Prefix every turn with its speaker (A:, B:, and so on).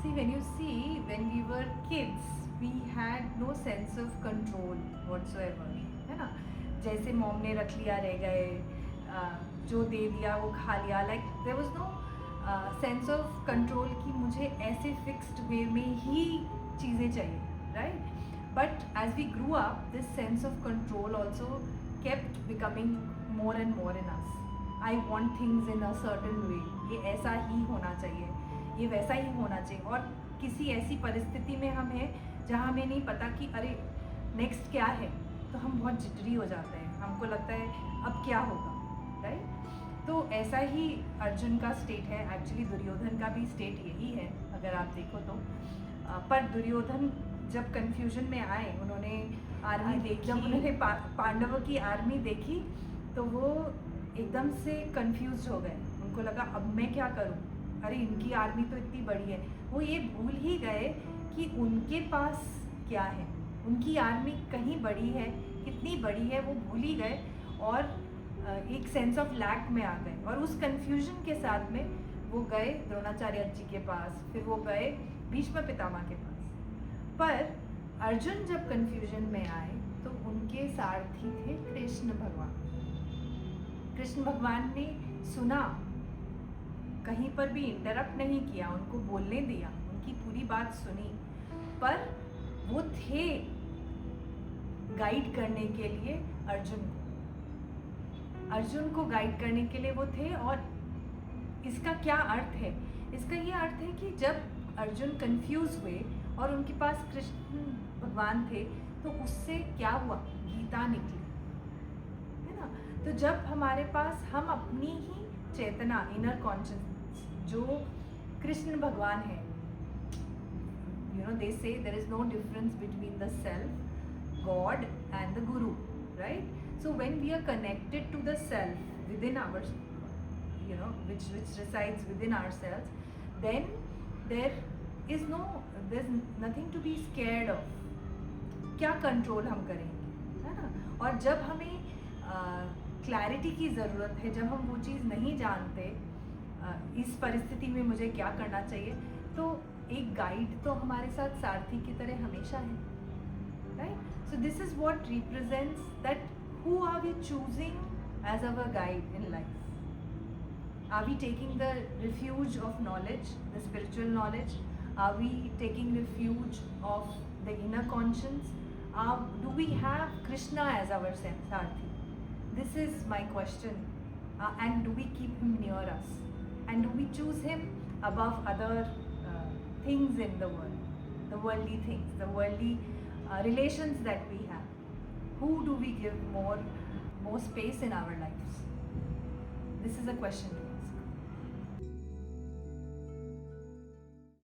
A: See, when we were kids, we had no sense of control whatsoever, है ना? जैसे mom ने रख लिया रह गए, जो दे दिया वो खा लिया, like there was no sense of control कि मुझे ऐसे fixed way में ही चीज़ें चाहिए, right? But as we grew up, this sense of control also kept becoming more and more in us. I want things in a certain way. ये ऐसा ही होना चाहिए, ये वैसा ही होना चाहिए. और किसी ऐसी परिस्थिति में हम हैं जहाँ हमें नहीं पता कि अरे नेक्स्ट क्या है, तो हम बहुत जिटरी हो जाते हैं. हमको लगता है अब क्या होगा, राइट? तो ऐसा ही अर्जुन का स्टेट है. एक्चुअली दुर्योधन का भी स्टेट यही है अगर आप देखो तो. पर दुर्योधन जब कन्फ्यूजन में आए, उन्होंने आर्मी देखी, जब उन्होंने पांडवों की आर्मी देखी तो वो एकदम से कंफ्यूज हो गए. उनको लगा अब मैं क्या करूं, अरे इनकी आर्मी तो इतनी बड़ी है. वो ये भूल ही गए कि उनके पास क्या है. उनकी आर्मी कहीं बड़ी है, कितनी बड़ी है वो भूल ही गए और एक सेंस ऑफ लैक में आ गए. और उस कंफ्यूजन के साथ में वो गए द्रोणाचार्य जी के पास, फिर वो गए भीष्म पितामह के पास. पर अर्जुन जब कंफ्यूजन में आए तो उनके सारथी थे कृष्ण भगवान. कृष्ण भगवान ने सुना, कहीं पर भी इंटरप्ट नहीं किया, उनको बोलने दिया, उनकी पूरी बात सुनी. पर वो थे गाइड करने के लिए अर्जुन को गाइड करने के लिए वो थे. और इसका क्या अर्थ है? इसका ये अर्थ है कि जब अर्जुन कंफ्यूज हुए और उनके पास कृष्ण भगवान थे तो उससे क्या हुआ, गीता निकली, है ना? तो जब हमारे पास हम अपनी ही चेतना, इनर कॉन्शियस जो कृष्ण भगवान है, you know they say there is no difference between the self, God and the Guru, right? So when we are connected to the self within our, you know, which resides within ourselves, then there's nothing to be scared of. क्या control हम करेंगे, है ना? और जब हमें clarity की ज़रूरत है, जब हम वो चीज़ नहीं जानते, इस परिस्थिति में मुझे क्या करना चाहिए, तो एक गाइड तो हमारे साथ सारथी की तरह हमेशा है, right? So this is what represents that who are we choosing as our guide in life. Are we taking the refuge of knowledge, the spiritual knowledge? Are we taking refuge of the inner conscience? Do we have Krishna as our Sarthi? This is my question. And do we keep him near us? And do we choose him above other things in the world? The worldly things, the worldly relations that we have. Who do we give more space in our lives? This is a question to me.